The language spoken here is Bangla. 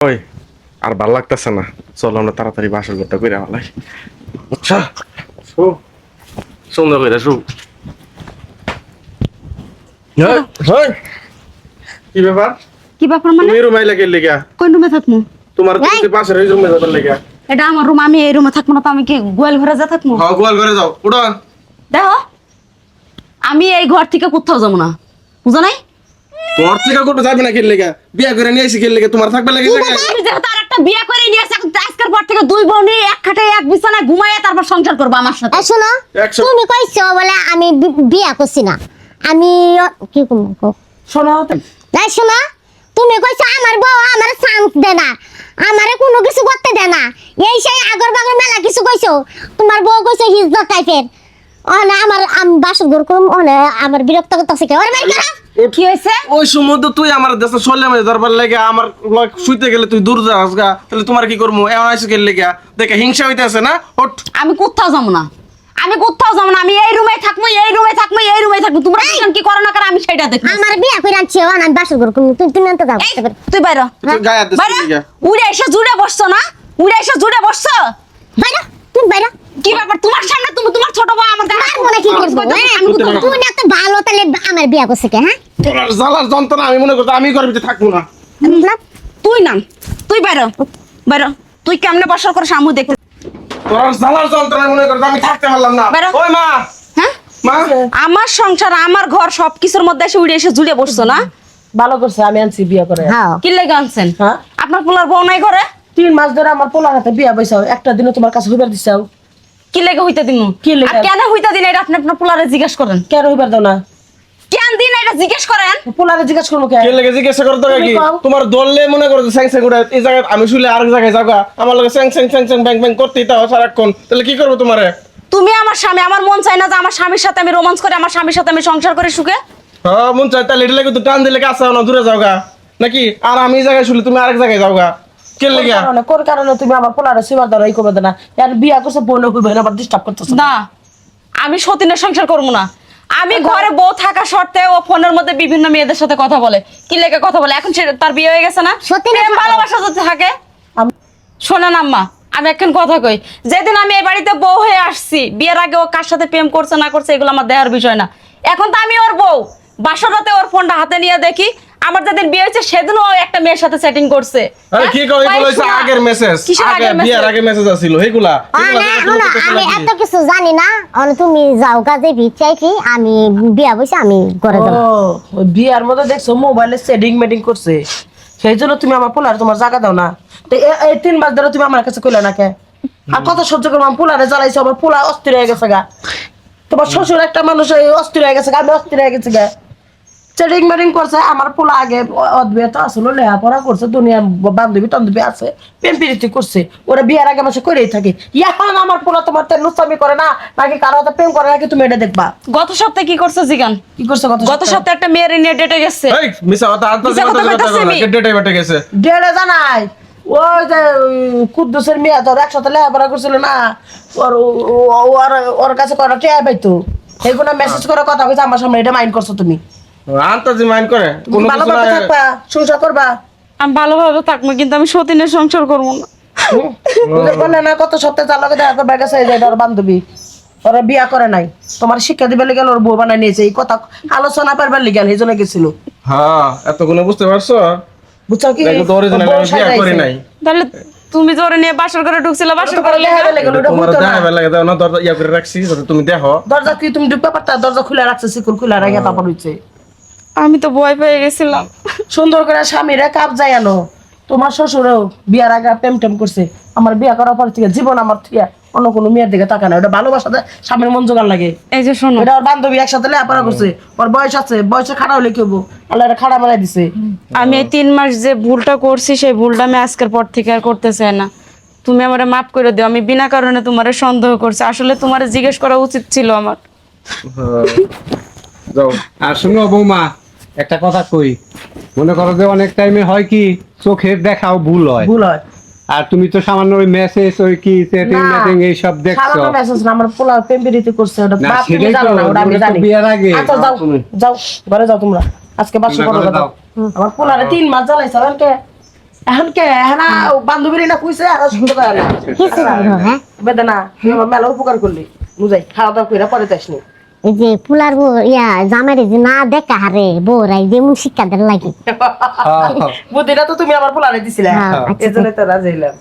ওই আর ভাল লাগতেছে না, চলো আমরা তাড়াতাড়ি বাসর ঘরটা করে আলাই। আচ্ছা শু সুন্দর করে শু। কি ব্যাপার? কি ব্যাপার মানে? তুমি রুমাই লাগে লেগা? কোন রুমে থাকমু? তোমার তো পাশের এই রুমে যাবার লেগা। এটা আমার রুম, আমি এই রুমে থাকবো না তো আমি কি গোয়াল ঘরে যা থাকমু? হ্যাঁ গোয়াল ঘরে যাও, উঠো। দেখো আমি এই ঘর থেকে কোথাও যাবো না, বুঝো নাই? ঘর থেকে কোথাও যাবে না, কি লেগা? বিয়া করে নিয়ে আইছি কি লেগা? তোমার থাকবে লাগে জায়গা? আমি যেহেতু আর একটা বিয়ে করে নিয়ে আসি, এখন আজকের পর থেকে দুই বোনই এক খাটে এক বিছানায় ঘুমাইয়া তারপর সংসার করবো আমার সাথে। শোনো, একশো- তুমি কইছো বলে আমি বিয়া করছি না। আমি কি করবো? শোনো তাই শোনো, তুমি কইছো আমার বউ আমার চান্স দে না, আমারে কোনো কিছু করতে দে না, এই সেই আগর বাগর মেলা কিছু কইছো। তোমার বউ কইছো হিজড়া টাইপের। ওনে আমার বাসর ঘর করুম, ওনে আমার বিরক্ত করতেছে কে? ওরে ভাই করা কি হয়েছে? ওই সময় তো তুই আমার দেশে চলে আমি দরবার লেগে আমার শুইতে গেলে তুই দূর যাস গা, তাহলে তোমার কি করবো? এমন আইসি গেলে লেগে দেখে হিংসা হইতে আছে না? ওঠ। আমি কোথাও যাবো না, আমি কোথাও যাবো না, আমি এই রুমে থাকবো, এই রুমে থাকবো, এই রুমে থাকবো। তোমরা কি করো না করো আমি সেটা দেখবো। আমার বিয়া করে আনছি, ওনে আমি বাসর ঘর করুম, তুমি আনতে যাও। এই, তুই বাইরে তুই গায়ে হাত দিস বাইরে। কি লিগা? উড়ে এসে জুড়ে বসছো না, উড়ে এসে জুড়ে বসছো। বাইরা, তুমি বাইরা। কি ব্যাপার তোমার সামনে? তুমি তোমার ছোট বউ আমার গায়ে মারবো না কি করবো? আমি কোথাও- তুমি এত ভালো, তাহলে আমার বিয়া করছে কে? হ্যাঁ তোর জ্বালার যন্ত্রণা আমি মনে করছি আমি ঘরের ভিতরে থাকবো না। না, তুই না, তুই বাইরে বাইরে। তুই কেমনে বসা করে সামু দেখতে? তোর জ্বালার যন্ত্রণা মনে করছি আমি থাকতে পারলাম না। বেরো। ওই মা, হ্যাঁ, মা আমার সংসার আমার ঘর সবকিছুর মধ্যে এসে উড়ে এসে জুড়ে বসছো না। ভালো করছে, আমি আনছি বিয়ে করে। হ্যাঁ কি লেগে আনছেন? হ্যাঁ? আপনার পোলার বউ নাই ঘরে? 3 মাস ধরে আমার পোলার হাতে বিয়া বইছাও, একটা দিনও তোমার কাছে হইবার দিছাও? কি লেগে হইতে দিন? কি লেগে? কেন হইতে দিন এটা আপনি আপনার পোলারে জিজ্ঞেস করেন। কেন হইবার দাও না? কেন দিন এটা জিজ্ঞেস করেন? পোলারে জিজ্ঞাসা করবো কে? কে লেগে জিজ্ঞাসা করতে হবে কি? তুমি কও। তোমার দললে মনে করো স্যাং স্যাং করে এই জায়গায় আমি শুলে আরেক জায়গায় যাওগা, আমার লগে স্যাং স্যাং স্যাং স্যাং ব্যাং ব্যাং করতেই তাও সারাক্ষণ, তাহলে কি করবো তোমারে? তুমি আমার স্বামী, আমার মন চাই না যে আমার স্বামীর সাথে আমি রোমান্স করে, আমার স্বামীর সাথে আমি সংসার করে সুখে? হ্যাঁ মন চাই, তাহলে এটা লেগে তো টান দিলে কাছে না দূরে যাওগা নাকি? আর আমি এই জায়গায় শুলে তুমি আরেক জায়গায় যাওগা, কে লেগে? কোন কারণে তুমি আমার পোলারে সুইবার দাও এই করবে না? আর বিয়া করছে বোন হইবে না, আবার ডিস্টার্ব করতেছ না, আমি সতীনের সংসার করবো না। আমি ঘরে বউ থাকা সত্ত্বেও ও ফোনের মধ্যে বিভিন্ন মেয়েদের সাথে কথা বলে। কি লেগে কথা বলে? এখন সে তার বিয়ে হয়ে গেছে না? সতীনের প্রেম ভালোবাসা যদি থাকে। আমি- শোনেন আম্মা, আমি এখন কথা কই, যেদিন আমি এই বাড়িতে বউ হয়ে আসছি, বিয়ের আগে ও কার সাথে প্রেম করছে না করছে এগুলো আমার দেখার বিষয় না। এখন তো আমি ওর বউ, বাসরাতে ওর ফোনটা হাতে নিয়ে দেখি, আমার যেদিন বিয়ে হয়েছে সেদিনও ও একটা মেয়ের সাথে সেটিং করছে। আরে কি কই তাই এগুলো হইছে শোনা। আগের মেসেজ, কিসের আগে আগের বিয়ার message? আগে মেসেজ আছিল এইগুলা। এগুলা না, দেখে শোনো, তুমি করতেছো আমি নাকি? এত কিছু জানি না। তুমি যাও কাজে চাইছি, আমি বিয়া বসে আমি করে ও, দেবো। ওই বিয়ার মধ্যে দেখছো মোবাইলে সেটিং মেটিং করছে, সেই জন্য তুমি আমার পোলারে তোমার জায়গা দাও না। তো এই 3 মাস ধরে তুমি আমার কাছে কইলে না কে? আর কত সহ্য করবো? আমার পোলারে জ্বালাইছো, আমার পোলা অস্থির হয়ে গেছে গা। তোমার শ্বশুর একটা মানুষ এই অস্থির হয়ে গেছে গা, আমি অস্থির হয়ে গেছে গা। সেটিং মেটিং করছে আমার পোলা, আগে অদ্ভুত আসলে লেখাপড়া করছে, দুনিয়ার বান্ধবী টান্ধবী আছে, প্রেম প্রীতি করছে, ওরা বিয়ার আগে মাসে করেই থাকে। এখন আমার পোলা তোমার লুচামি করে না নাকি কারো হাতে প্রেম করে নাকি তুমি এটা দেখবা। গত সপ্তাহে কি করছে জিগান? কি করছে গত সপ্তাহে একটা মেয়ের নিয়ে ডেটে গেছে। এই মিছা কথা আনতে মিছা কথা কইতাছি আমি। ডেটে বেটে গেছে। ডেড়ে জানাই ওই যে কুদ্দুসের মেয়ে তোর একসাথে লেখাপড়া করছিল না, ওর ওর ওর কাছে করা টেয়া পাইতো, এইগুলো মেসেজ করে কথা কইছে আমার সামনে, এটা মাইন্ড করছো তুমি? আন্তাজি মাইন্ড করে তুমি কোনো কিছু না। ভালোভাবে থাকবা, সংসার করবা। আমি ভালোভাবে থাকবো, কিন্তু আমি সতীনের সংসার করবো না। ওদের বলে না কত সপ্তাহে চার লগে দেখা করবা, গেছে এই যে ওর বান্ধবী, ওরা বিয়া করে নাই, তোমার শিক্ষা দিবে লেগে ওর বউ বানাই নিয়েছে, এই কথা আলোচনা পারবার লিগেন এই জন্য গেছিল। হ্যাঁ এতগুলো বুঝতে পারছো? বুঝছো কি? দেখো তো original ওর বউ আমি বিয়া করি সাজাইছে। নাই। তাহলে তুমি জোরে নিয়ে বাসর করে ঢুকছিলে, বাসর তোমার করে লেহাবে লেগে ওটা তোমার বুঝতো না। দেখা লাগে দাও না, দরজা ইয়া করে রাখছি যাতে তুমি দেখো। দরজা কি তুমি ঢুকতে পারতা? দরজা খুলে রাখছে, সিকুল খুলে রাখে তারপর হইছে। আমি তো ভয় পেয়ে গেছিলাম। সুন্দর করে স্বামীরা কাপ যায় আনো। তোমার শ্বশুরও বিয়ার আগে প্রেম টেম করছে, আমার বিয়া করার পর থেকে জীবন আমার থেকে অন্য কোনো মেয়ের দিকে তাকায় না। ওটা ভালোবাসাতে স্বামীর মন জোগান লাগে। এই যে শোনো, এটা ওর বান্ধবী একসাথে লেখাপড়া করছে, ওর বয়স আছে, বয়সে খাড়া হলে কি হবো? আল্লাহ এটা খাড়া মারাই দিছে। আমি এই 3 মাস যে ভুলটা করছি সেই ভুলটা আমি আজকের পর থেকে আর করতে চাই না। তুমি আমারে মাফ করে দিও, আমি বিনা কারণে তোমারে সন্দেহ করছি, আসলে তোমারে জিজ্ঞেস করা উচিত ছিল আমার। হ্যাঁ। যাও। আর শুনো বৌমা, একটা কথা কই, মনে করো যে অনেক টাইমে হয় কি চোখের দেখাও ভুল হয়, ভুল হয়। আর তুমি তো সামান্য ওই মেসেজ ওই কি সেটিং না, মেটিং এইসব দেখছো। সামান্য message না, আমার পোলা প্রেম প্রীতি করছে, ওটা না, বাপ তুমি সেটাই জানো তো, না, ওটা আমি ওটা তো জানি। বিয়ের আগে। আচ্ছা যাও, তুমি। যাও ঘরে যাও তোমরা, আজকে বাসা তোমরা করো ঘরে যাও। যাও। আমার পোলারে 3 মাস জ্বালাইছে আমাকে। এখন কে এখন বান্ধবীর না কইছে আর শুনতে পারে না কিছু বলবো, হ্যাঁ বেদনা তুই আমার মেলা উপকার করলি বুঝাই খাওয়া দাওয়া কইরা পরে যাসনি এই যে পুলার বউ জামাইরে যে না দেখা হারে বউরাই যেমন শিক্ষা দেন লাগে বুদ্ধিটা তো তুমি আমার পোলারে দিছিলে হ্যাঁ, আচ্ছা। এজন্য তো রাজি হইলাম